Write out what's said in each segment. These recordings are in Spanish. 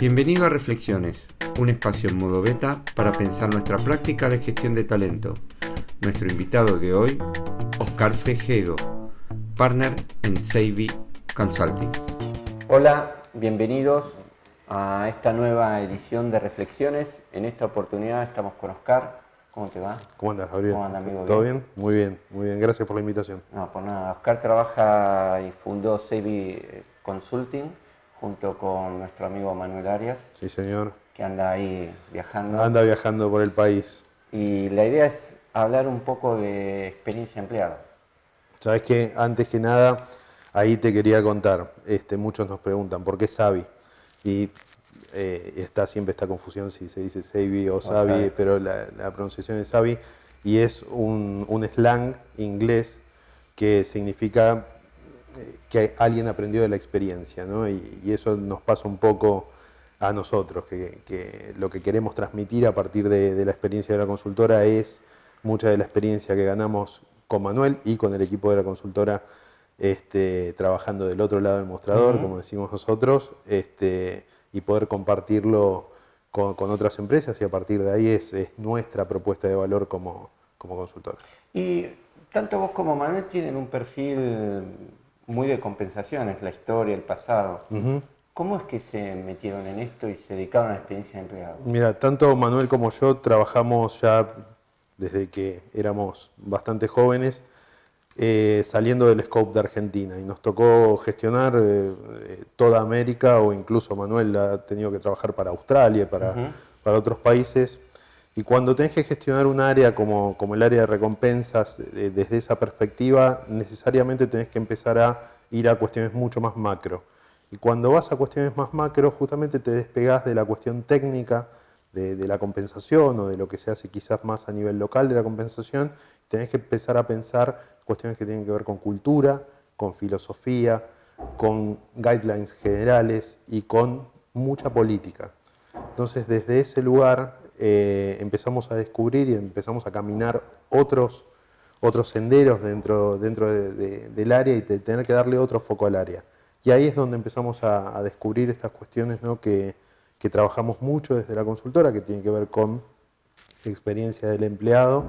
Bienvenido a Reflexiones, un espacio en modo beta para pensar nuestra práctica de gestión de talento. Nuestro invitado de hoy, Oscar Frejedo, partner en Seibi Consulting. Hola, bienvenidos a esta nueva edición de Reflexiones. En esta oportunidad estamos con Oscar. ¿Cómo te va? ¿Cómo andas, Gabriel? ¿Cómo anda, amigo? ¿Todo bien? Muy bien, muy bien. Gracias por la invitación. No, por nada. Oscar trabaja y fundó Seibi Consulting junto con nuestro amigo Manuel Arias. Sí, señor. Que anda ahí viajando. Anda viajando por el país. Y la idea es hablar un poco de experiencia empleada. Sabes que antes que nada, ahí te quería contar. Muchos nos preguntan por qué Sabi. Y siempre esta confusión si se dice Seibi o Sabi, pero la pronunciación es Sabi. Y es un slang inglés que significa que alguien aprendió de la experiencia, ¿no? Y eso nos pasa un poco a nosotros, que lo que queremos transmitir a partir de la experiencia de la consultora es mucha de la experiencia que ganamos con Manuel y con el equipo de la consultora trabajando del otro lado del mostrador, como decimos nosotros, y poder compartirlo con otras empresas, y a partir de ahí es nuestra propuesta de valor como consultora. Y tanto vos como Manuel tienen un perfil muy de compensaciones, la historia, el pasado. ¿Cómo es que se metieron en esto y se dedicaron a la experiencia de empleado? Mira, tanto Manuel como yo trabajamos ya desde que éramos bastante jóvenes, saliendo del scope de Argentina, y nos tocó gestionar toda América, o incluso Manuel ha tenido que trabajar para Australia, para otros países. Y cuando tenés que gestionar un área como el área de recompensas, desde esa perspectiva, necesariamente tenés que empezar a ir a cuestiones mucho más macro. Y cuando vas a cuestiones más macro, justamente te despegás de la cuestión técnica de la compensación, o de lo que se hace quizás más a nivel local de la compensación. Tenés que empezar a pensar cuestiones que tienen que ver con cultura, con filosofía, con guidelines generales y con mucha política. Entonces, desde ese lugar empezamos a descubrir y empezamos a caminar otros senderos dentro del área, y de tener que darle otro foco al área. Y ahí es donde empezamos a descubrir estas cuestiones, ¿no?, que trabajamos mucho desde la consultora, que tienen que ver con experiencia del empleado,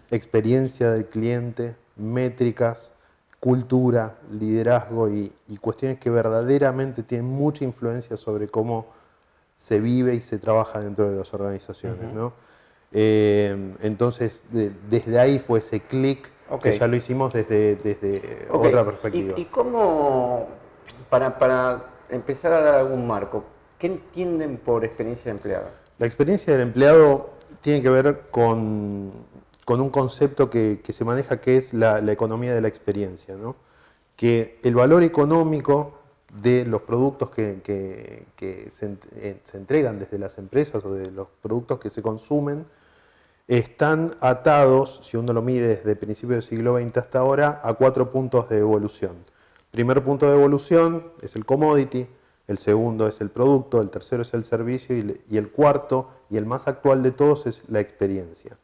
experiencia del cliente, métricas, cultura, liderazgo y cuestiones que verdaderamente tienen mucha influencia sobre cómo se vive y se trabaja dentro de las organizaciones, ¿no? Entonces, desde ahí fue ese clic, que ya lo hicimos desde otra perspectiva. ¿Y cómo, para empezar a dar algún marco, qué entienden por experiencia de empleado? La experiencia del empleado tiene que ver con un concepto que se maneja, que es la economía de la experiencia, ¿no? Que el valor económico de los productos que se entregan desde las empresas, o de los productos que se consumen, están atados, si uno lo mide desde principios del siglo XX hasta ahora, a 4 puntos de evolución. Primer punto de evolución es el commodity, el segundo es el producto, el tercero es el servicio, y el cuarto, y el más actual de todos, es la experiencia.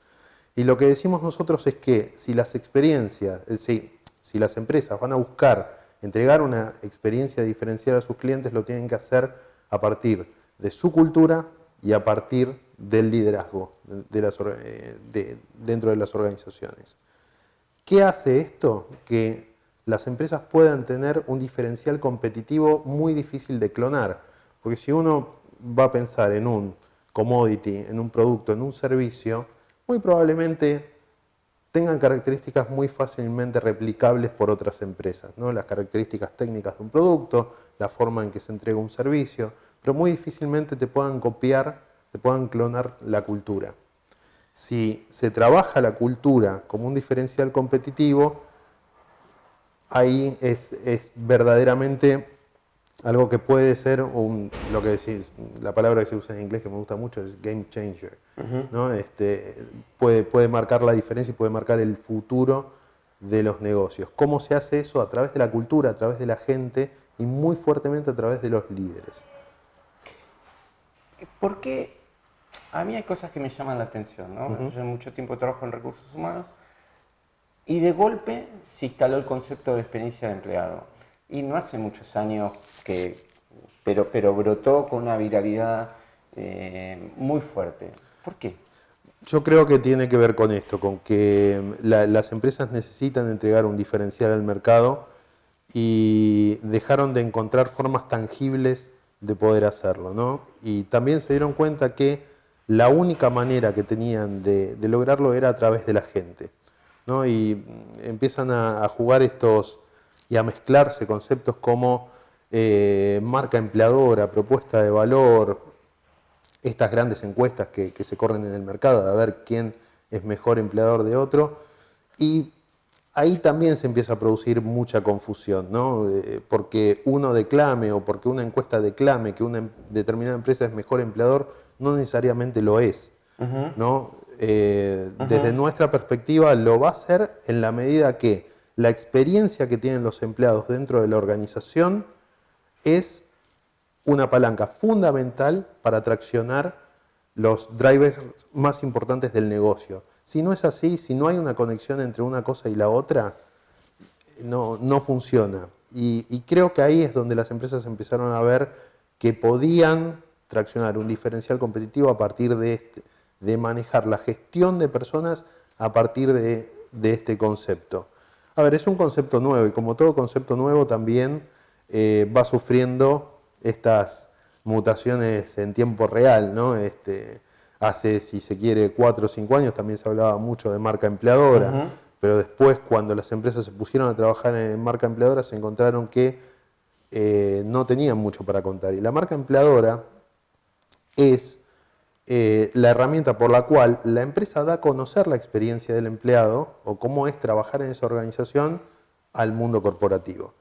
Y lo que decimos nosotros es que si las experiencias, si las empresas van a buscar entregar una experiencia diferencial a sus clientes, lo tienen que hacer a partir de su cultura y a partir del liderazgo dentro de las organizaciones. ¿Qué hace esto? Que las empresas puedan tener un diferencial competitivo muy difícil de clonar. Porque si uno va a pensar en un commodity, en un producto, en un servicio, muy probablemente tengan características muy fácilmente replicables por otras empresas, ¿no? Las características técnicas de un producto, la forma en que se entrega un servicio, pero muy difícilmente te puedan copiar, te puedan clonar la cultura. Si se trabaja la cultura como un diferencial competitivo, ahí es verdaderamente algo que puede ser lo que decís, la palabra que se usa en inglés que me gusta mucho es game changer, ¿no? Puede marcar la diferencia y puede marcar el futuro de los negocios. ¿Cómo se hace eso? A través de la cultura, a través de la gente, y muy fuertemente a través de los líderes. Porque a mí hay cosas que me llaman la atención, ¿no? Yo mucho tiempo trabajo en recursos humanos, y de golpe se instaló el concepto de experiencia de empleado. Y no hace muchos años que pero brotó con una viralidad muy fuerte. ¿Por qué? Yo creo que tiene que ver con esto, con que las empresas necesitan entregar un diferencial al mercado y dejaron de encontrar formas tangibles de poder hacerlo, ¿no? Y también se dieron cuenta que la única manera que tenían de lograrlo era a través de la gente, ¿no? Y empiezan a jugar estos y a mezclarse conceptos como marca empleadora, propuesta de valor, estas grandes encuestas que se corren en el mercado, de ver quién es mejor empleador de otro, y ahí también se empieza a producir mucha confusión, ¿no? Porque uno declame o porque una encuesta declame que una determinada empresa es mejor empleador, no necesariamente lo es, ¿no? Desde nuestra perspectiva lo va a ser en la medida que la experiencia que tienen los empleados dentro de la organización es una palanca fundamental para traccionar los drivers más importantes del negocio. Si no es así, si no hay una conexión entre una cosa y la otra, no funciona. Y creo que ahí es donde las empresas empezaron a ver que podían traccionar un diferencial competitivo a partir de manejar la gestión de personas a partir de este concepto. A ver, es un concepto nuevo y como todo concepto nuevo también va sufriendo estas mutaciones en tiempo real, ¿no? Hace, si se quiere, 4 o 5 años también se hablaba mucho de marca empleadora, pero después cuando las empresas se pusieron a trabajar en marca empleadora se encontraron que no tenían mucho para contar. Y la marca empleadora es la herramienta por la cual la empresa da a conocer la experiencia del empleado o cómo es trabajar en esa organización al mundo corporativo.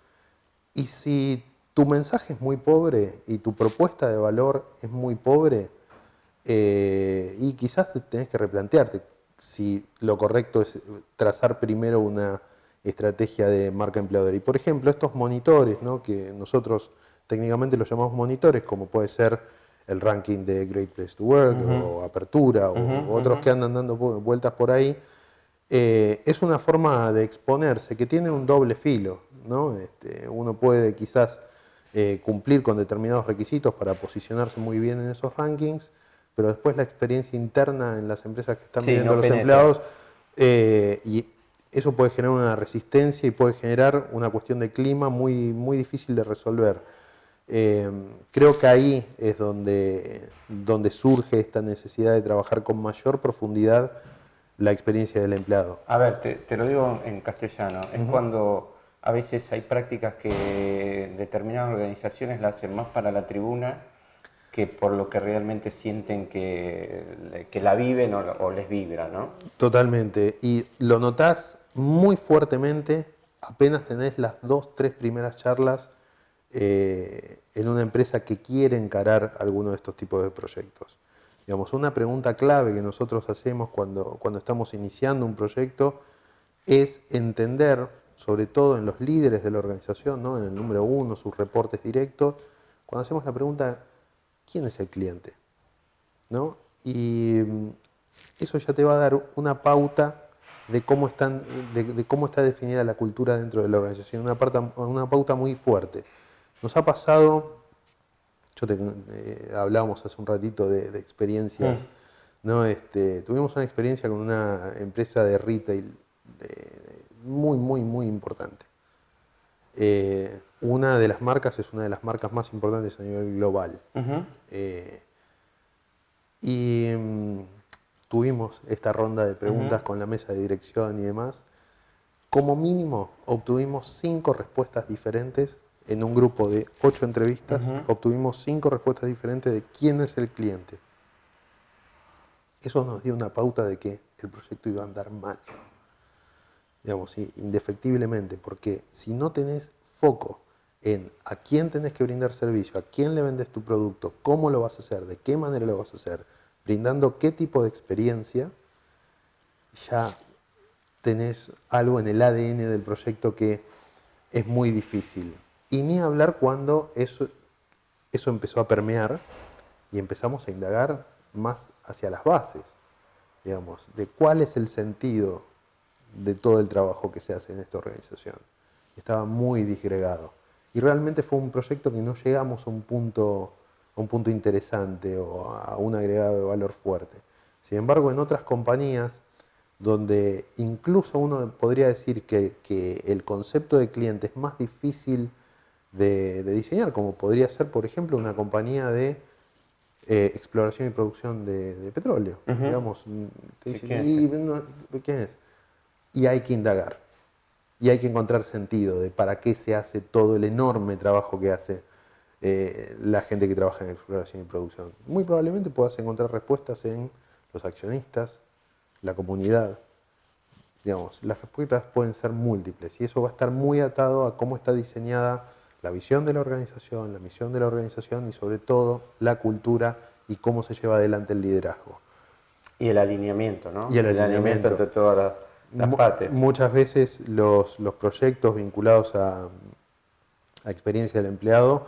Y si tu mensaje es muy pobre y tu propuesta de valor es muy pobre, y quizás tenés que replantearte si lo correcto es trazar primero una estrategia de marca empleadora. Y por ejemplo, estos monitores, ¿no? Que nosotros técnicamente los llamamos monitores, como puede ser el ranking de Great Place to Work o Apertura o otros que andan dando vueltas por ahí, es una forma de exponerse que tiene un doble filo, ¿no? Uno puede quizás cumplir con determinados requisitos para posicionarse muy bien en esos rankings, pero después la experiencia interna en las empresas que están viviendo los empleados, y eso puede generar una resistencia y puede generar una cuestión de clima muy, muy difícil de resolver. Creo que ahí es donde surge esta necesidad de trabajar con mayor profundidad la experiencia del empleado. A ver, te lo digo en castellano, es cuando a veces hay prácticas que determinadas organizaciones la hacen más para la tribuna que por lo que realmente sienten que la viven o les vibra, ¿no? Totalmente, y lo notás muy fuertemente apenas tenés las 2, 3 primeras charlas en una empresa que quiere encarar alguno de estos tipos de proyectos. Digamos, una pregunta clave que nosotros hacemos cuando estamos iniciando un proyecto es entender, sobre todo en los líderes de la organización, ¿no? En el número 1, sus reportes directos, cuando hacemos la pregunta, ¿quién es el cliente? ¿No? Y eso ya te va a dar una pauta de cómo está definida la cultura dentro de la organización, una pauta muy fuerte. Nos ha pasado, hablábamos hace un ratito de experiencias, ¿no? Tuvimos una experiencia con una empresa de retail muy, muy, muy importante. Una de las marcas es una de las marcas más importantes a nivel global. Y tuvimos esta ronda de preguntas con la mesa de dirección y demás. Como mínimo obtuvimos 5 respuestas diferentes. En un grupo de 8 entrevistas obtuvimos 5 respuestas diferentes de quién es el cliente. Eso nos dio una pauta de que el proyecto iba a andar mal. Digamos, indefectiblemente, porque si no tenés foco en a quién tenés que brindar servicio, a quién le vendes tu producto, cómo lo vas a hacer, de qué manera lo vas a hacer, brindando qué tipo de experiencia, ya tenés algo en el ADN del proyecto que es muy difícil. Y ni hablar cuando eso empezó a permear y empezamos a indagar más hacia las bases, digamos, de cuál es el sentido de todo el trabajo que se hace en esta organización. Estaba muy disgregado. y realmente fue un proyecto que no llegamos a un punto interesante o a un agregado de valor fuerte. Sin embargo, en otras compañías, donde incluso uno podría decir que el concepto de cliente es más difícil de diseñar, como podría ser, por ejemplo, una compañía de exploración y producción de petróleo. Digamos, te Sí, dicen, ¿quién es? ¿quién es? Y hay que indagar, y hay que encontrar sentido de para qué se hace todo el enorme trabajo que hace la gente que trabaja en exploración y producción. Muy probablemente puedas encontrar respuestas en los accionistas, la comunidad. Digamos, las respuestas pueden ser múltiples y eso va a estar muy atado a cómo está diseñada la visión de la organización, la misión de la organización y sobre todo la cultura y cómo se lleva adelante el liderazgo. Y el alineamiento, Y ¿no? el El alineamiento alineamiento. entre todas las partes. Muchas veces los proyectos vinculados a experiencia del empleado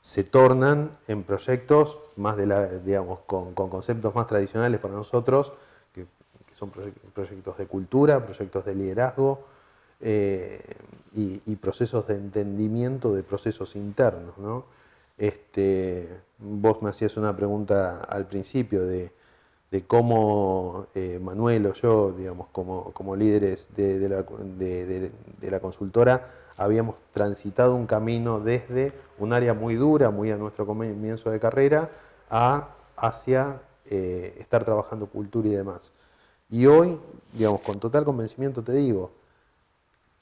se tornan en proyectos más digamos, con conceptos más tradicionales para nosotros, que son proyectos de cultura, proyectos de liderazgo y procesos de entendimiento de procesos internos, ¿no? Vos me hacías una pregunta al principio de cómo Manuel o yo, digamos, como líderes de la consultora, habíamos transitado un camino desde un área muy dura, muy a nuestro comienzo de carrera, hacia estar trabajando cultura y demás. Y hoy, digamos, con total convencimiento te digo,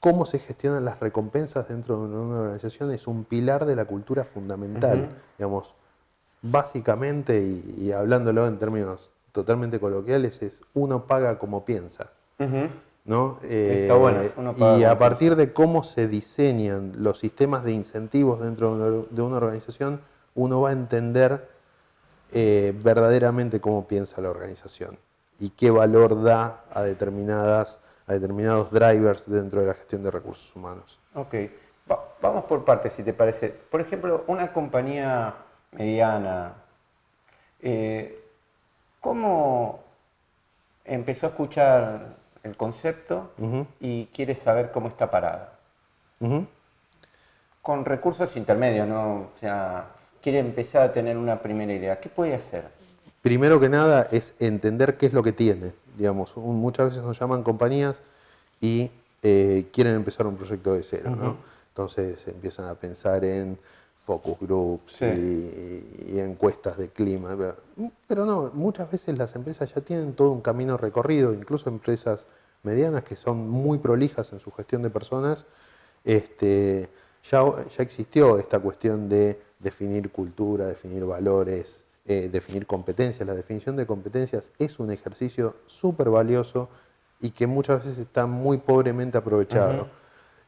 cómo se gestionan las recompensas dentro de una organización es un pilar de la cultura fundamental. Digamos, básicamente, y hablándolo en términos totalmente coloquiales, es uno paga como piensa. ¿No? Está bueno, uno paga Y a como partir piensa. de cómo se diseñan los sistemas de incentivos dentro de una organización, uno va a entender verdaderamente cómo piensa la organización y qué valor da a determinados drivers dentro de la gestión de recursos humanos. Ok, vamos por partes si te parece. Por ejemplo, una compañía mediana, eh, ¿cómo empezó a escuchar el concepto y quiere saber cómo está parada? Ujú. Con recursos intermedios, ¿no? O sea, quiere empezar a tener una primera idea. ¿Qué puede hacer? Primero que nada es entender qué es lo que tiene. Digamos, muchas veces nos llaman compañías y quieren empezar un proyecto de cero, ¿no? Entonces empiezan a pensar en focus groups Sí. y encuestas de clima. Pero no, muchas veces las empresas ya tienen todo un camino recorrido, incluso empresas medianas que son muy prolijas en su gestión de personas. Ya existió esta cuestión de definir cultura, definir valores, definir competencias. La definición de competencias es un ejercicio súper valioso y que muchas veces está muy pobremente aprovechado.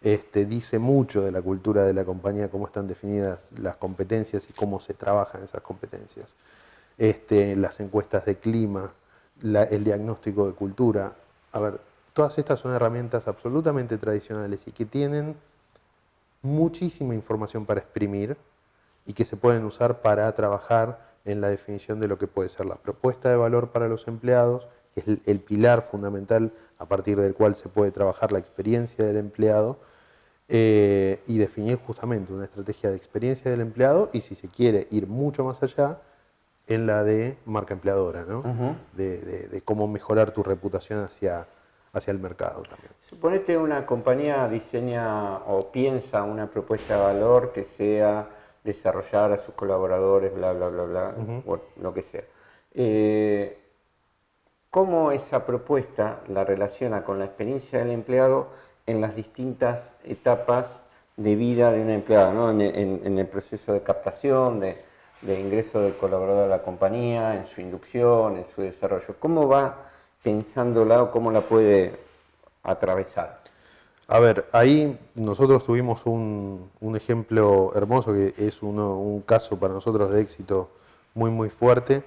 Dice mucho de la cultura de la compañía, cómo están definidas las competencias y cómo se trabajan esas competencias. Las encuestas de clima, el diagnóstico de cultura. A ver, todas estas son herramientas absolutamente tradicionales y que tienen muchísima información para exprimir y que se pueden usar para trabajar en la definición de lo que puede ser la propuesta de valor para los empleados, que es el pilar fundamental a partir del cual se puede trabajar la experiencia del empleado, y definir justamente una estrategia de experiencia del empleado y, si se quiere ir mucho más allá, en la de marca empleadora, ¿no? De cómo mejorar tu reputación hacia el mercado también. Suponete una compañía diseña o piensa una propuesta de valor que sea desarrollar a sus colaboradores, bla, bla, bla, bla, o lo que sea. ¿Cómo esa propuesta la relaciona con la experiencia del empleado en las distintas etapas de vida de un empleado, ¿no? En el proceso de captación, de ingreso del colaborador a la compañía, en su inducción, en su desarrollo? ¿Cómo va pensándola o cómo la puede atravesar? A ver, ahí nosotros tuvimos un ejemplo hermoso que es un caso para nosotros de éxito muy muy fuerte,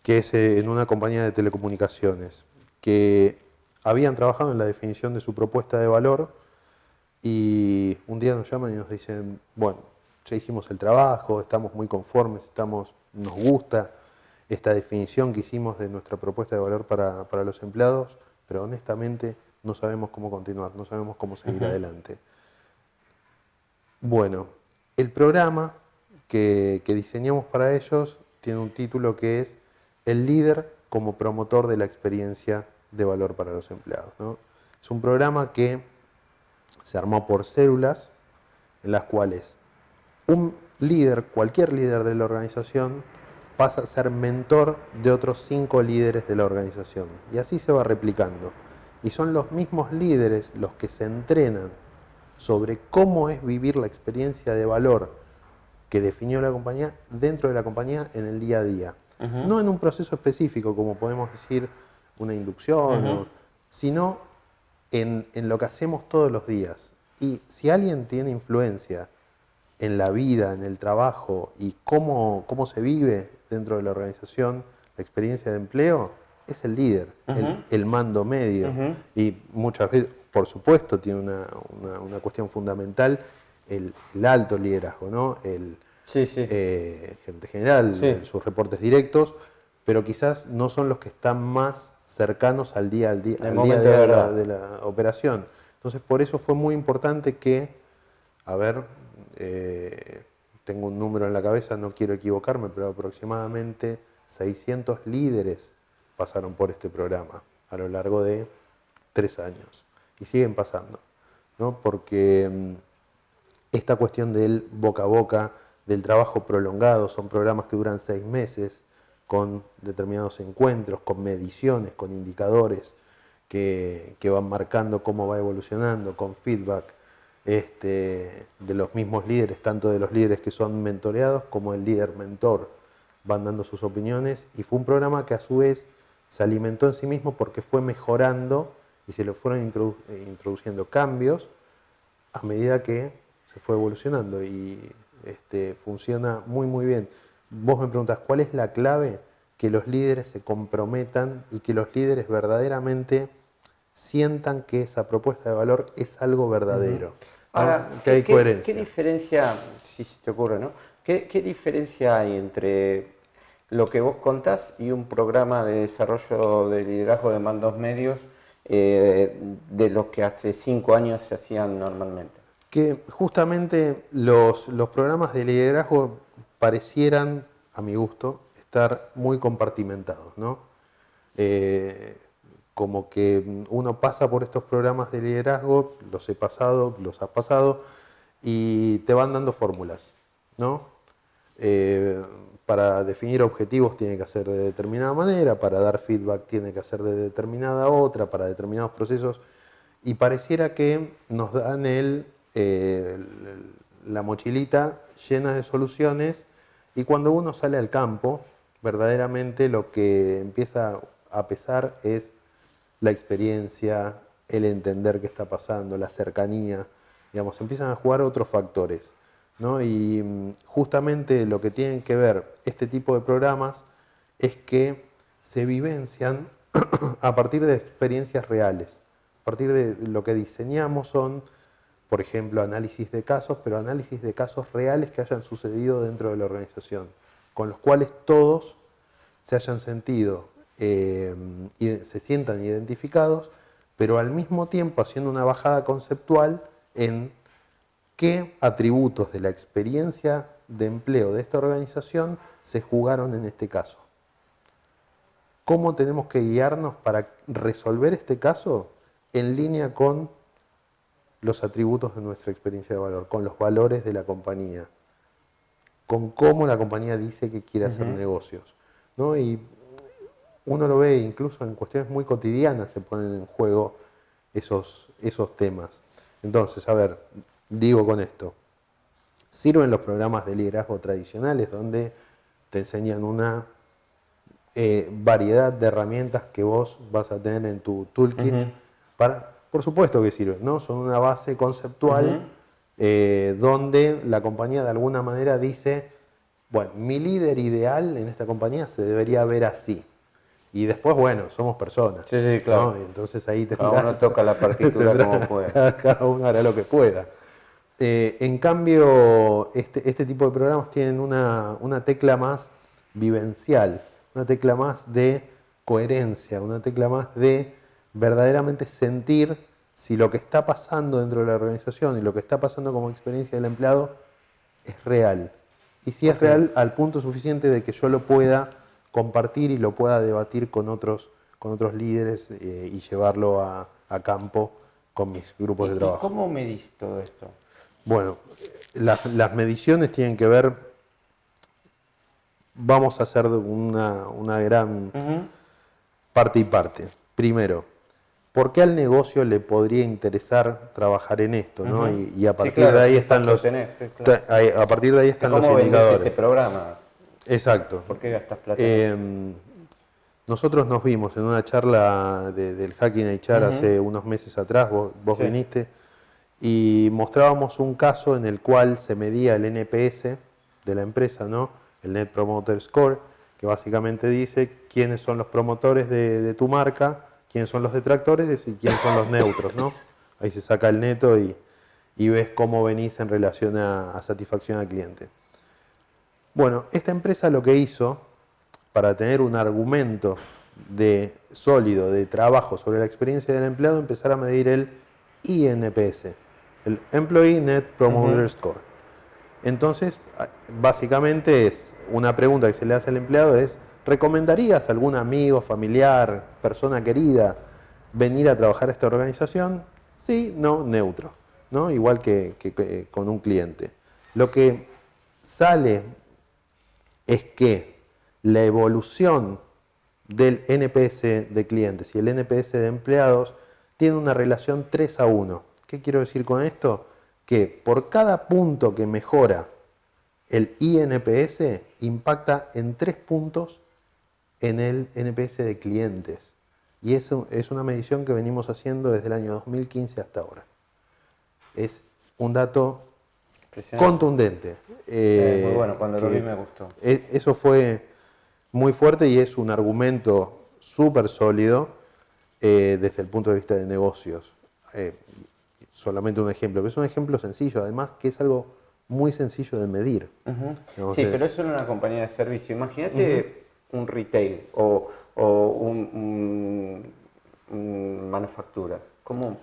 que es en una compañía de telecomunicaciones, que habían trabajado en la definición de su propuesta de valor y un día nos llaman y nos dicen, bueno, ya hicimos el trabajo, estamos muy conformes, nos gusta esta definición que hicimos de nuestra propuesta de valor para los empleados, pero honestamente no sabemos cómo continuar, no sabemos cómo seguir adelante. Bueno, El programa que diseñamos para ellos tiene un título que es El líder como promotor de la experiencia de valor para los empleados, ¿no? Es un programa que se armó por células en las cuales un líder, cualquier líder de la organización, pasa a ser mentor de otros 5 líderes de la organización. Y así se va replicando. Y son los mismos líderes los que se entrenan sobre cómo es vivir la experiencia de valor que definió la compañía dentro de la compañía en el día a día. No en un proceso específico, como podemos decir una inducción, sino en lo que hacemos todos los días. Y si alguien tiene influencia en la vida, en el trabajo y cómo se vive dentro de la organización, la experiencia de empleo, es el líder, el mando medio. Y muchas veces, por supuesto, tiene una cuestión fundamental, el alto liderazgo, ¿no? El gerente general, sus reportes directos, pero quizás no son los que están más cercanos al día a día de la operación. Entonces, por eso fue muy importante que, tengo un número en la cabeza, no quiero equivocarme, pero aproximadamente 600 líderes pasaron por este programa a lo largo de 3 años. Y siguen pasando, ¿no? Porque esta cuestión del boca a boca, del trabajo prolongado, son programas que duran 6 meses, con determinados encuentros, con mediciones, con indicadores que van marcando cómo va evolucionando, con feedback de los mismos líderes, tanto de los líderes que son mentoreados como el líder mentor, van dando sus opiniones, y fue un programa que a su vez se alimentó en sí mismo porque fue mejorando y se le fueron introduciendo cambios a medida que se fue evolucionando, y funciona muy muy bien. Vos me preguntás, ¿cuál es la clave? Que los líderes se comprometan y que los líderes verdaderamente sientan que esa propuesta de valor es algo verdadero. Ahora, ¿no? Que hay coherencia. ¿Qué diferencia, si se te ocurre, ¿no? ¿Qué diferencia hay entre lo que vos contás y un programa de desarrollo de liderazgo de mandos medios de lo que hace 5 años se hacían normalmente? Que justamente los programas de liderazgo parecieran, a mi gusto, estar muy compartimentados, ¿no? Como que uno pasa por estos programas de liderazgo, los has pasado, y te van dando fórmulas, ¿no? Para definir objetivos tiene que hacer de determinada manera, para dar feedback tiene que hacer de determinada otra, para determinados procesos, y pareciera que nos dan la mochilita llena de soluciones, y cuando uno sale al campo, verdaderamente lo que empieza a pesar es la experiencia, el entender qué está pasando, la cercanía, digamos, empiezan a jugar otros factores, ¿no? Y justamente lo que tienen que ver este tipo de programas es que se vivencian a partir de experiencias reales. A partir de lo que diseñamos son, por ejemplo, análisis de casos, pero análisis de casos reales que hayan sucedido dentro de la organización, con los cuales todos se hayan sentido y se sientan identificados, pero al mismo tiempo haciendo una bajada conceptual en qué atributos de la experiencia de empleo de esta organización se jugaron en este caso. ¿Cómo tenemos que guiarnos para resolver este caso en línea con los atributos de nuestra experiencia de valor, con los valores de la compañía, con cómo la compañía dice que quiere hacer negocios, ¿no? Y uno lo ve incluso en cuestiones muy cotidianas, se ponen en juego esos temas. Entonces, a ver, digo con esto, sirven los programas de liderazgo tradicionales donde te enseñan una variedad de herramientas que vos vas a tener en tu toolkit por supuesto que sirven, ¿no? Son una base conceptual donde la compañía de alguna manera dice, bueno, mi líder ideal en esta compañía se debería ver así. Y después, bueno, somos personas. Sí, claro. ¿no? Entonces ahí cada uno toca la partitura como pueda. Cada uno hará lo que pueda. En cambio, este tipo de programas tienen una tecla más vivencial, una tecla más de coherencia, una tecla más de verdaderamente sentir si lo que está pasando dentro de la organización y lo que está pasando como experiencia del empleado es real. Y si es real al punto suficiente de que yo lo pueda compartir y lo pueda debatir con otros líderes y llevarlo a campo con mis grupos de ¿Y trabajo. cómo medís todo esto? Bueno, las mediciones tienen que ver, vamos a hacer una gran parte y parte. Primero, ¿por qué al negocio le podría interesar trabajar en esto? ¿No? Y a partir de ahí están los a partir de ahí están los indicadores. Este programa? Exacto. ¿Por qué gastas plata en eso? Nosotros nos vimos en una charla del Hacking HR hace unos meses atrás, vos Sí. viniste, y mostrábamos un caso en el cual se medía el NPS de la empresa, ¿no? El Net Promoter Score, que básicamente dice quiénes son los promotores de tu marca, quiénes son los detractores y quiénes son los neutros, ¿no? Ahí se saca el neto y ves cómo venís en relación a satisfacción al cliente. Bueno, esta empresa lo que hizo, para tener un argumento sólido de trabajo sobre la experiencia del empleado, empezar a medir el INPS, el Employee Net Promoter Score. Entonces, básicamente es una pregunta que se le hace al empleado es, ¿recomendarías a algún amigo, familiar, persona querida venir a trabajar a esta organización? Sí, no, neutro, ¿no? Igual que con un cliente. Lo que sale es que la evolución del NPS de clientes y el NPS de empleados tiene una relación 3-1. ¿Qué quiero decir con esto? Que por cada punto que mejora el INPS impacta en 3 puntos en el NPS de clientes. Y eso es una medición que venimos haciendo desde el año 2015 hasta ahora. Es un dato contundente. Muy bueno, cuando lo vi me gustó. Eso fue muy fuerte y es un argumento súper sólido desde el punto de vista de negocios. Solamente un ejemplo, pero es un ejemplo sencillo, además que es algo muy sencillo de medir. Sí, pero eso en una compañía de servicio. Imagínate un retail o un manufactura. ¿Cómo?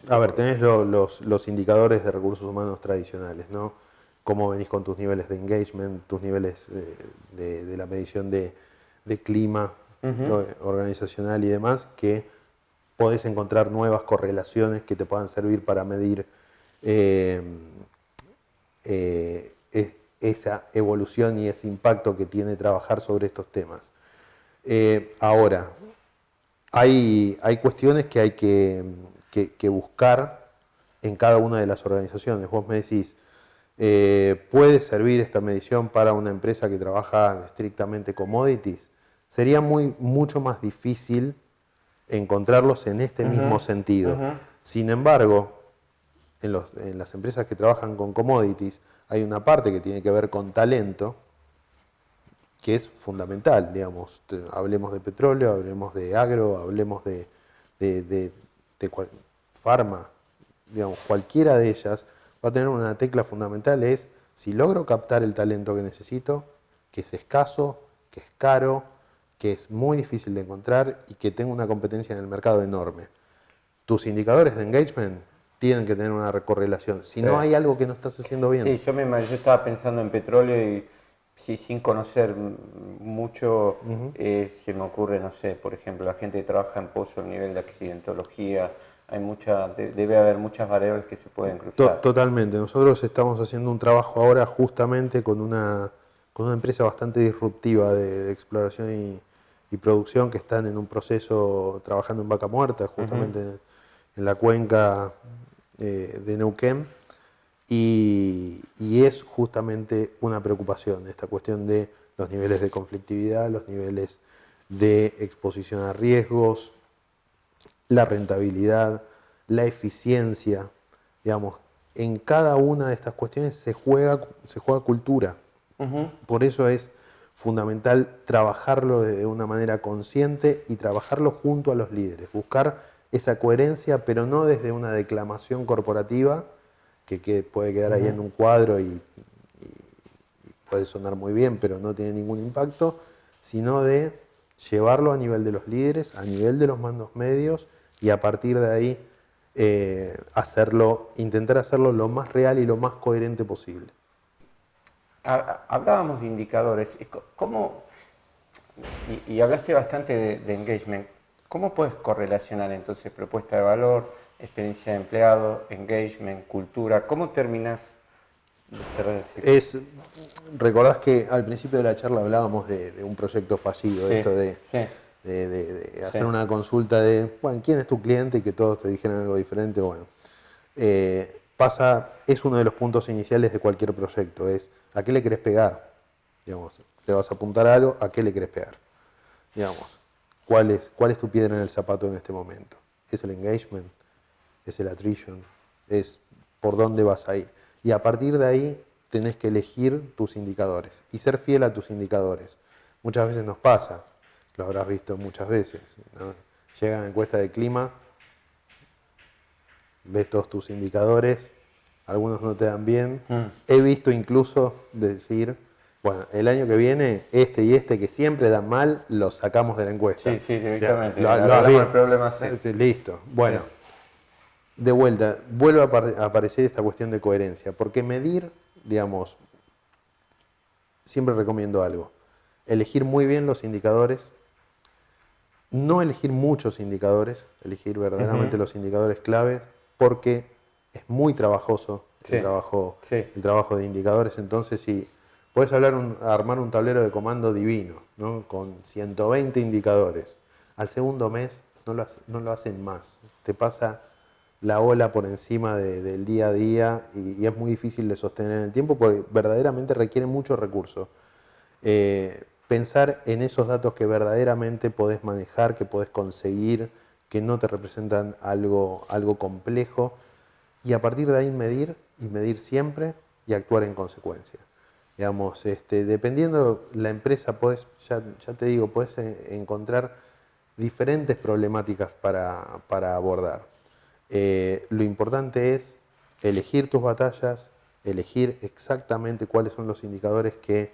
A ver, tenés los indicadores de recursos humanos tradicionales, ¿no? Cómo venís con tus niveles de engagement, tus niveles de la medición de clima organizacional y demás, que podés encontrar nuevas correlaciones que te puedan servir para medir esa evolución y ese impacto que tiene trabajar sobre estos temas. Ahora, hay cuestiones que hay que buscar en cada una de las organizaciones. Vos me decís, ¿puede servir esta medición para una empresa que trabaja estrictamente commodities? Sería mucho más difícil encontrarlos en este mismo sentido. Sin embargo, en las empresas que trabajan con commodities hay una parte que tiene que ver con talento, que es fundamental, digamos. Hablemos de petróleo, hablemos de agro, hablemos de farma, digamos, cualquiera de ellas va a tener una tecla fundamental, es si logro captar el talento que necesito, que es escaso, que es caro, que es muy difícil de encontrar y que tenga una competencia en el mercado enorme. Tus indicadores de engagement tienen que tener una correlación, si no hay algo que no estás haciendo bien. Sí, yo estaba pensando en petróleo y sin conocer mucho, se me ocurre, no sé, por ejemplo, la gente que trabaja en pozo, el nivel de accidentología, debe haber muchas variables que se pueden cruzar. Totalmente. Nosotros estamos haciendo un trabajo ahora justamente con una empresa bastante disruptiva de exploración y producción que están en un proceso trabajando en vaca muerta, justamente en la cuenca de Neuquén. Y es justamente una preocupación esta cuestión de los niveles de conflictividad, los niveles de exposición a riesgos, la rentabilidad, la eficiencia, digamos, en cada una de estas cuestiones se juega cultura. Por eso es fundamental trabajarlo de una manera consciente y trabajarlo junto a los líderes, buscar esa coherencia, pero no desde una declamación corporativa que puede quedar ahí en un cuadro y puede sonar muy bien, pero no tiene ningún impacto, sino de llevarlo a nivel de los líderes, a nivel de los mandos medios y a partir de ahí intentar hacerlo lo más real y lo más coherente posible. Hablábamos de indicadores. ¿Cómo, y hablaste bastante de engagement? ¿Cómo puedes correlacionar entonces propuesta de valor, experiencia de empleado, engagement, cultura? ¿Cómo terminas de cerrar el ciclo? Recordás que al principio de la charla hablábamos de un proyecto fallido, Sí, esto de sí, hacer sí. una consulta de, bueno, ¿quién es tu cliente? Y que todos te dijeran algo diferente. Bueno, es uno de los puntos iniciales de cualquier proyecto, es ¿a qué le querés pegar? Digamos, le vas a apuntar a algo, ¿a qué le querés pegar? Digamos, ¿cuál es tu piedra en el zapato en este momento? ¿Es el engagement? ¿Es el attrition? ¿Es por dónde vas a ir? Y a partir de ahí tenés que elegir tus indicadores y ser fiel a tus indicadores. Muchas veces nos pasa, lo habrás visto muchas veces, ¿no? Llega la encuesta de clima, ves todos tus indicadores, algunos no te dan bien. He visto incluso decir, bueno, el año que viene, este y este que siempre dan mal, los sacamos de la encuesta. Sí, sí, O sea, directamente. lo has Arreglamos el visto. problema, sí. Listo. Bueno, Sí. de vuelta, vuelve a aparecer esta cuestión de coherencia, porque medir, digamos, siempre recomiendo algo. Elegir muy bien los indicadores, no elegir muchos indicadores, elegir verdaderamente los indicadores claves, porque es muy trabajoso Sí, sí. el trabajo de indicadores. Entonces, si puedes armar un tablero de comando divino, ¿no? Con 120 indicadores, al segundo mes no lo hacen más. Te pasa la ola por encima del día a día y es muy difícil de sostener en el tiempo porque verdaderamente requiere mucho recurso. Pensar en esos datos que verdaderamente podés manejar, que podés conseguir, que no te representan algo complejo, y a partir de ahí medir, y medir siempre, y actuar en consecuencia. Digamos, dependiendo la empresa, ya te digo, podés encontrar diferentes problemáticas para abordar. Lo importante es elegir tus batallas, elegir exactamente cuáles son los indicadores que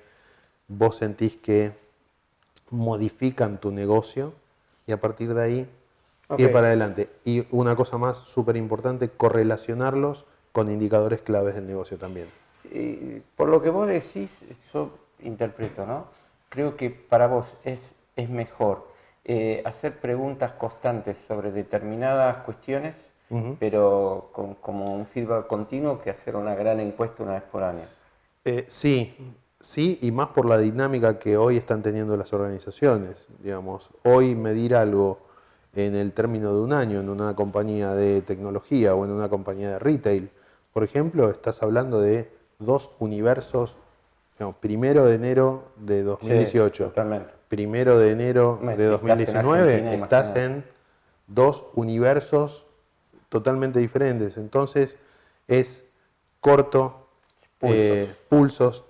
vos sentís que modifican tu negocio y a partir de ahí ir Ok. para adelante. Y una cosa más súper importante, correlacionarlos con indicadores claves del negocio también. Por lo que vos decís, yo interpreto, ¿no? Creo que para vos es mejor hacer preguntas constantes sobre determinadas cuestiones, pero como un feedback continuo, que hacer una gran encuesta una vez por año. Sí, sí, y más por la dinámica que hoy están teniendo las organizaciones. Digamos, hoy medir algo en el término de un año en una compañía de tecnología o en una compañía de retail, por ejemplo, estás hablando de dos universos, digamos, 1 de enero de Sí, 2018, totalmente. 1 de enero de Si estás en 2019, Argentina, estás imagínate. en dos universos totalmente diferentes. Entonces, es corto, Pulsos. pulsos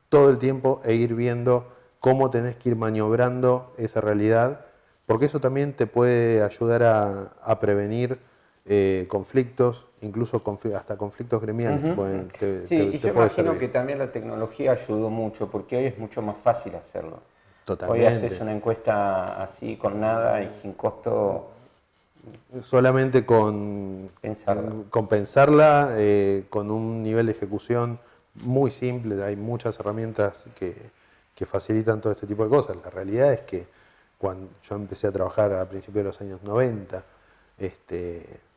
todo el tiempo e ir viendo cómo tenés que ir maniobrando esa realidad, porque eso también te puede ayudar a prevenir conflictos, incluso hasta conflictos gremiales Ujú. Sí, y te yo puede imagino servir. que también la tecnología ayudó mucho, porque hoy es mucho más fácil hacerlo. Hoy haces Totalmente. una encuesta así con nada y sin costo Solamente pensarla. con pensarla, con un nivel de ejecución muy simple, hay muchas herramientas que facilitan todo este tipo de cosas. La realidad es que cuando yo empecé a trabajar a principios de los años 90,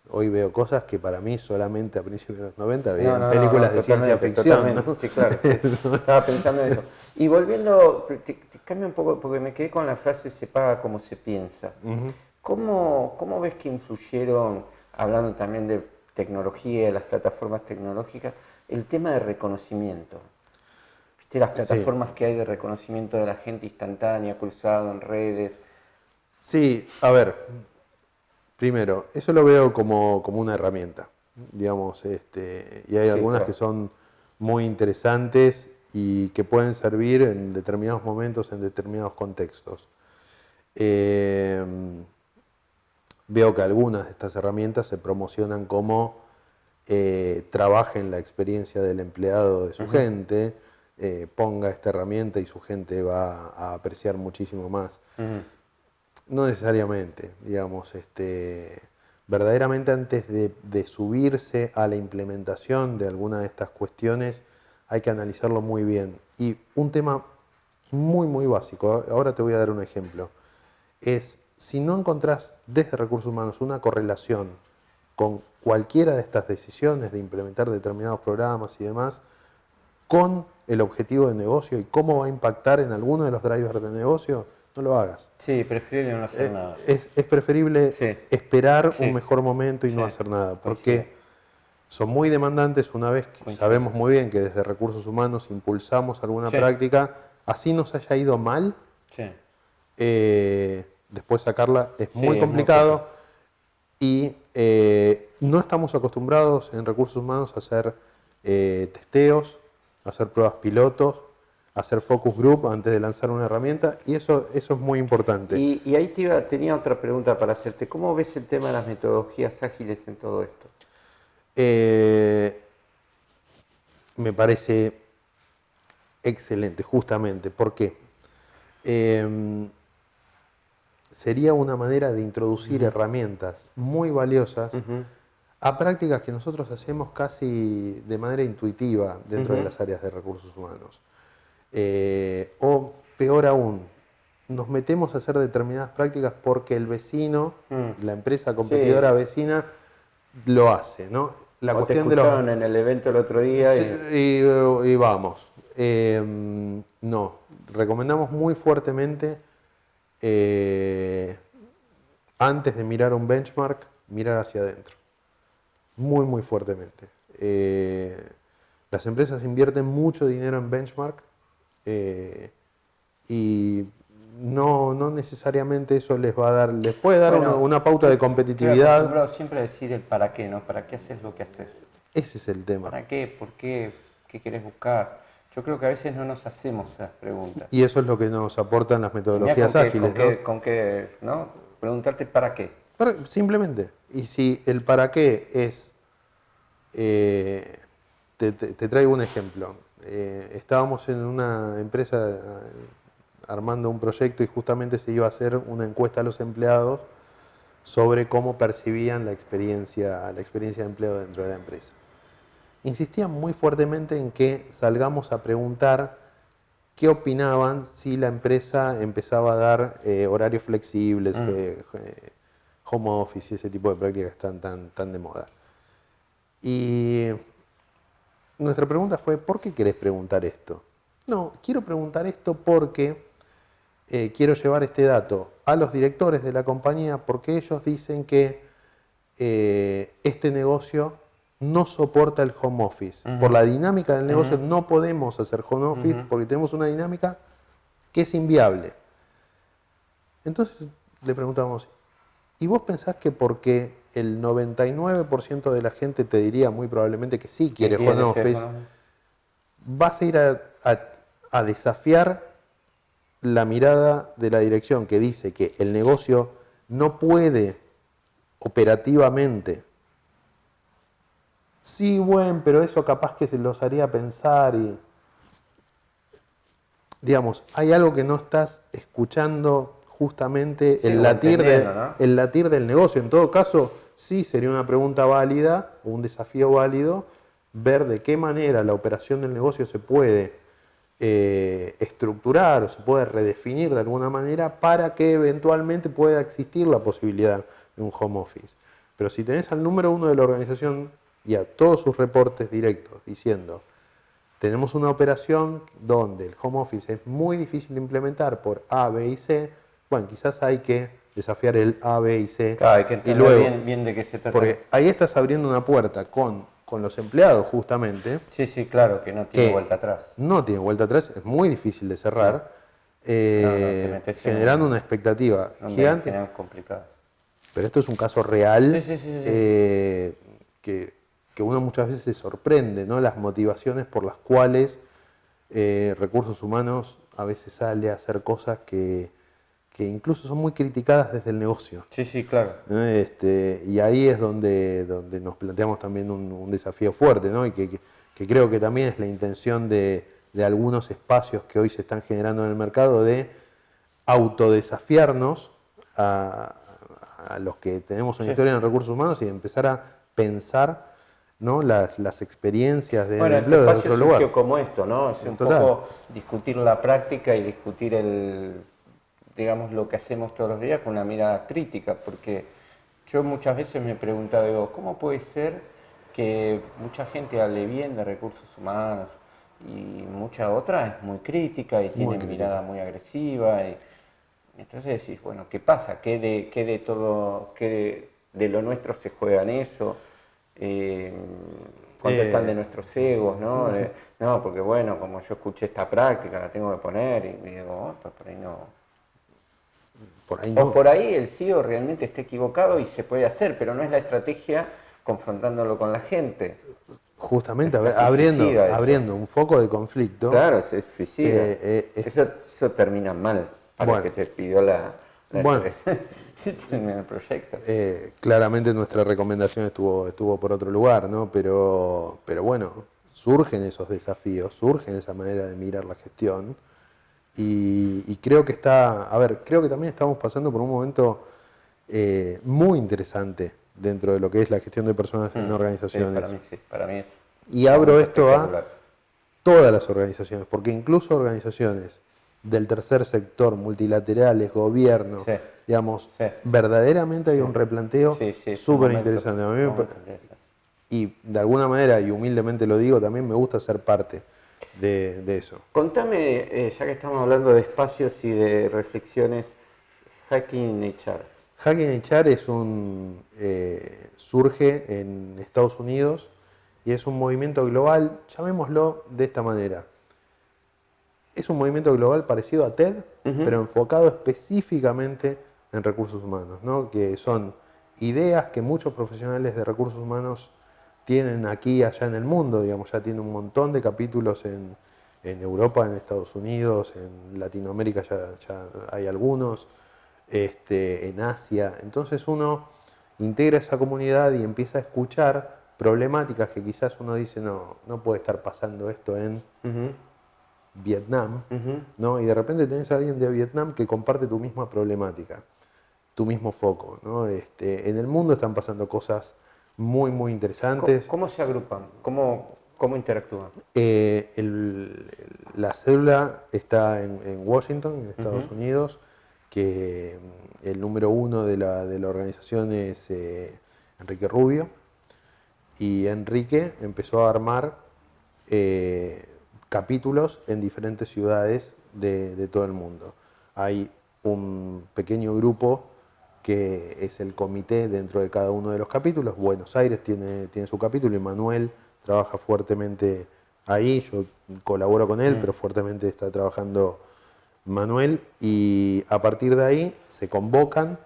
hoy veo cosas que para mí solamente a principios de los 90 No, veía en no, no, no, películas de ciencia totalmente, ficción, totalmente. ¿no? Sí, claro, sí. Estaba pensando en eso. Y volviendo, te cambio un poco, porque me quedé con la frase se paga como se piensa. ¿Cómo ves que influyeron, hablando también de tecnología, de las plataformas tecnológicas, el tema de reconocimiento? ¿Viste las Sí, plataformas que hay de reconocimiento de la gente instantánea, cruzado en redes? sí, a ver, primero, eso lo veo como una herramienta, digamos, y hay Sí, algunas que claro. son muy interesantes y que pueden servir en determinados momentos, en determinados contextos. Eh, Veo que algunas de estas herramientas se promocionan como trabajen la experiencia del empleado de su gente, ponga esta herramienta y su gente va a apreciar muchísimo más. No necesariamente, digamos, verdaderamente antes de subirse a la implementación de alguna de estas cuestiones, hay que analizarlo muy bien. Y un tema muy, muy básico, ahora te voy a dar un ejemplo, es si no encontrás desde recursos humanos una correlación con cualquiera de estas decisiones de implementar determinados programas y demás, con el objetivo de negocio y cómo va a impactar en alguno de los drivers de negocio, no lo hagas. Sí, preferible no hacer nada. Es preferible Sí. esperar Sí. un mejor momento y no Sí. hacer nada, Coincido. porque son muy demandantes una vez que Coincido. sabemos muy bien que desde recursos humanos impulsamos alguna Sí. práctica, así nos haya ido mal, Sí. después sacarla es Sí, muy es muy complicado y no estamos acostumbrados en recursos humanos a hacer testeos, a hacer pruebas pilotos, a hacer focus group antes de lanzar una herramienta y eso es muy importante. Y ahí tenía otra pregunta para hacerte. ¿Cómo ves el tema de las metodologías ágiles en todo esto? Me parece excelente, justamente. ¿Por qué? Sería una manera de introducir herramientas muy valiosas a prácticas que nosotros hacemos casi de manera intuitiva dentro de las áreas de recursos humanos. O peor aún, nos metemos a hacer determinadas prácticas porque el vecino, la empresa competidora vecina, lo hace, ¿no? La O te cuestión escucharon en el evento el otro día. y vamos. No, recomendamos muy fuertemente antes de mirar un benchmark, mirar hacia adentro. Muy, muy fuertemente. Las empresas invierten mucho dinero en benchmark y no necesariamente eso les puede dar una pauta de competitividad. Estoy acostumbrado siempre a decir el para qué, ¿no? ¿Para qué haces lo que haces? Ese es el tema. ¿Para qué? ¿Por qué? ¿Qué querés buscar? Yo creo que a veces no nos hacemos esas preguntas. Y eso es lo que nos aportan las metodologías ágiles, ¿no? Preguntarte para qué. Simplemente. Y si el para qué es... te traigo un ejemplo. Estábamos en una empresa armando un proyecto y justamente se iba a hacer una encuesta a los empleados sobre cómo percibían la experiencia de empleo dentro de la empresa. Insistían muy fuertemente en que salgamos a preguntar qué opinaban si la empresa empezaba a dar horarios flexibles, home office y ese tipo de prácticas que están tan de moda. Y nuestra pregunta fue, ¿por qué querés preguntar esto? No, quiero preguntar esto porque quiero llevar este dato a los directores de la compañía porque ellos dicen que este negocio no soporta el home office. Por la dinámica del negocio no podemos hacer home office porque tenemos una dinámica que es inviable. Entonces le preguntamos, ¿y vos pensás que porque el 99% de la gente te diría muy probablemente que sí quiere home office, vas a ir a desafiar la mirada de la dirección que dice que el negocio no puede operativamente? Sí, bueno, pero eso capaz que se los haría pensar y... Digamos, hay algo que no estás escuchando justamente el latir del negocio. En todo caso, sí sería una pregunta válida o un desafío válido ver de qué manera la operación del negocio se puede estructurar o se puede redefinir de alguna manera para que eventualmente pueda existir la posibilidad de un home office. Pero si tenés al número uno de la organización y a todos sus reportes directos diciendo tenemos una operación donde el home office es muy difícil de implementar por A, B y C, bueno, quizás hay que desafiar el A, B y C. Claro, hay que entender bien de qué se trata. Porque ahí estás abriendo una puerta con los empleados justamente. Sí, claro, que no tiene vuelta atrás. No tiene vuelta atrás, es muy difícil de cerrar, generando una expectativa gigante. Es complicado. Pero esto es un caso real que uno muchas veces se sorprende, ¿no? Las motivaciones por las cuales recursos humanos a veces sale a hacer cosas que incluso son muy criticadas desde el negocio. Sí, claro. Y ahí es donde nos planteamos también un desafío fuerte, ¿no? Y que creo que también es la intención de algunos espacios que hoy se están generando en el mercado de autodesafiarnos a los que tenemos una historia en recursos humanos y de empezar a pensar ¿no? Las experiencias de Bueno, este empleo de espacio otro surgió lugar. como esto, ¿no? Es un Total. poco discutir la práctica y discutir digamos, lo que hacemos todos los días con una mirada crítica, porque yo muchas veces me he preguntado, digo, ¿cómo puede ser que mucha gente hable bien de recursos humanos y mucha otra es muy crítica y Muy tiene crítica. mirada muy agresiva? Y entonces decís, bueno, ¿qué pasa? ¿Qué de todo, de lo nuestro se juega en eso? Eh, ¿Cuánto están de Eh, nuestros egos, no? No, porque bueno, como yo escuché esta práctica, la tengo que poner y digo, oh, pues por ahí no. por ahí O no. por ahí el CEO realmente está equivocado y se puede hacer, pero no es la estrategia confrontándolo con la gente. Justamente Es casi abriendo, suicida eso. abriendo un foco de conflicto. Claro, es suicida. Eso termina mal para el Bueno, que te pidió bueno, el proyecto. claramente nuestra recomendación estuvo por otro lugar, ¿no? Pero bueno, surgen esos desafíos, surgen esa manera de mirar la gestión. Y creo que creo que también estamos pasando por un momento muy interesante dentro de lo que es la gestión de personas en Sí, organizaciones. sí, para mí es Y un abro momento esto a espectacular. todas las organizaciones, porque incluso organizaciones del tercer sector, multilaterales, gobierno, Sí, digamos, sí, verdaderamente hay sí, un replanteo sí, sí, es un súper momento, interesante. momento interesante. Y de alguna manera, y humildemente lo digo, también me gusta ser parte de eso. Contame, ya que estamos hablando de espacios y de reflexiones, Hacking HR. Hacking HR surge en Estados Unidos y es un movimiento global, llamémoslo de esta manera. Es un movimiento global parecido a TED, Ujú. pero enfocado específicamente en recursos humanos, ¿no? Que son ideas que muchos profesionales de recursos humanos tienen aquí y allá en el mundo, digamos, ya tiene un montón de capítulos en Europa, en Estados Unidos, en Latinoamérica ya hay algunos, en Asia. Entonces uno integra esa comunidad y empieza a escuchar problemáticas que quizás uno dice, no puede estar pasando esto en Ujú, Vietnam, ujú. ¿no? Y de repente tenés a alguien de Vietnam que comparte tu misma problemática, tu mismo foco, ¿no? En el mundo están pasando cosas muy, muy interesantes. ¿Cómo se agrupan? ¿Cómo interactúan? La célula está en Washington, en Estados Ujú. Unidos, que el número uno de la organización es Enrique Rubio, y Enrique empezó a armar eh, capítulos en diferentes ciudades de todo el mundo. Hay un pequeño grupo que es el comité dentro de cada uno de los capítulos. Buenos Aires tiene su capítulo y Manuel trabaja fuertemente ahí. Yo colaboro con él, Mm. pero fuertemente está trabajando Manuel. Y a partir de ahí se convocan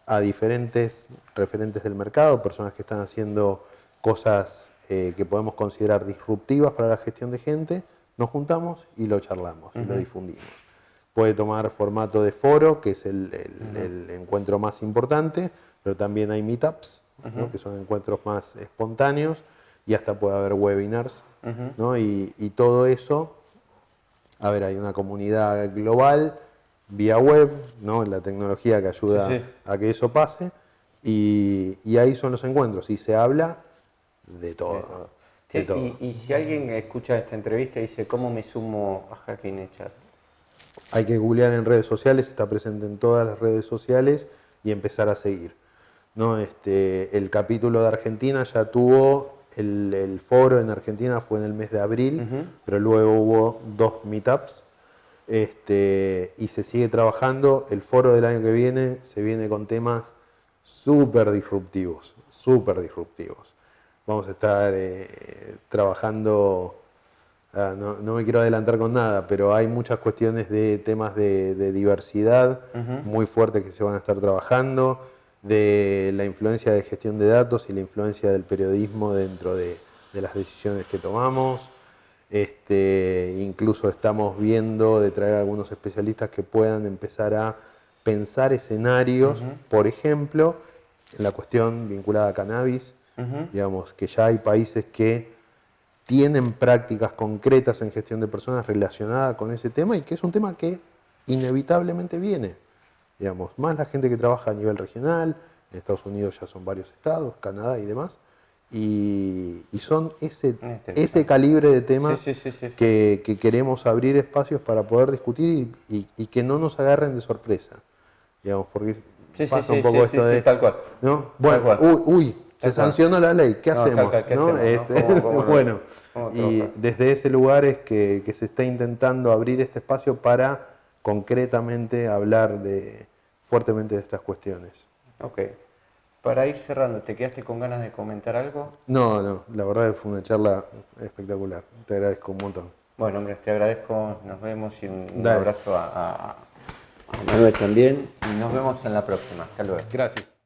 a diferentes referentes del mercado, personas que están haciendo cosas que podemos considerar disruptivas para la gestión de gente, nos juntamos y lo charlamos y lo Ujú, difundimos. Puede tomar formato de foro, que es ujú, el encuentro más importante, pero también hay meetups, ¿no? ujú, Que son encuentros más espontáneos, y hasta puede haber webinars, ujú. ¿no? Y todo eso, hay una comunidad global vía web, ¿no? La tecnología que Sí, ayuda sí. a que eso pase, y ahí son los encuentros, y se habla de De todo, todo. de Che, todo. y si alguien escucha esta entrevista y dice, ¿cómo me sumo a Hacking HR? Hay que googlear en redes sociales, está presente en todas las redes sociales y empezar a seguir, ¿no? El capítulo de Argentina ya tuvo, el foro en Argentina fue en el mes de abril, Ujú, pero luego hubo 2 meetups, y se sigue trabajando. El foro del año que viene se viene con temas súper disruptivos, súper disruptivos. Vamos a estar trabajando. No me quiero adelantar con nada, pero hay muchas cuestiones de temas de diversidad ujú. muy fuertes que se van a estar trabajando, de la influencia de gestión de datos y la influencia del periodismo dentro de las decisiones que tomamos. Incluso estamos viendo de traer a algunos especialistas que puedan empezar a pensar escenarios, Ujú, por ejemplo, en la cuestión vinculada a cannabis, ujú, digamos, que ya hay países que tienen prácticas concretas en gestión de personas relacionadas con ese tema, y que es un tema que inevitablemente viene, digamos, más la gente que trabaja a nivel regional, en Estados Unidos ya son varios estados, Canadá y demás, y son ese calibre de temas que queremos abrir espacios para poder discutir y que no nos agarren de sorpresa, digamos, porque pasa un poco esto de... tal cual. ¿no? Bueno, tal cual. Se sancionó la ley, ¿qué hacemos? ¿Qué hacemos, ¿no? Bueno, y desde ese lugar es que se está intentando abrir este espacio para concretamente hablar fuertemente de estas cuestiones. Ok. Para ir cerrando, ¿te quedaste con ganas de comentar algo? No, la verdad que fue una charla espectacular. Te agradezco un montón. Bueno, hombre, te agradezco, nos vemos y un abrazo a Manuel también. Y nos vemos en la próxima. Hasta luego. Gracias.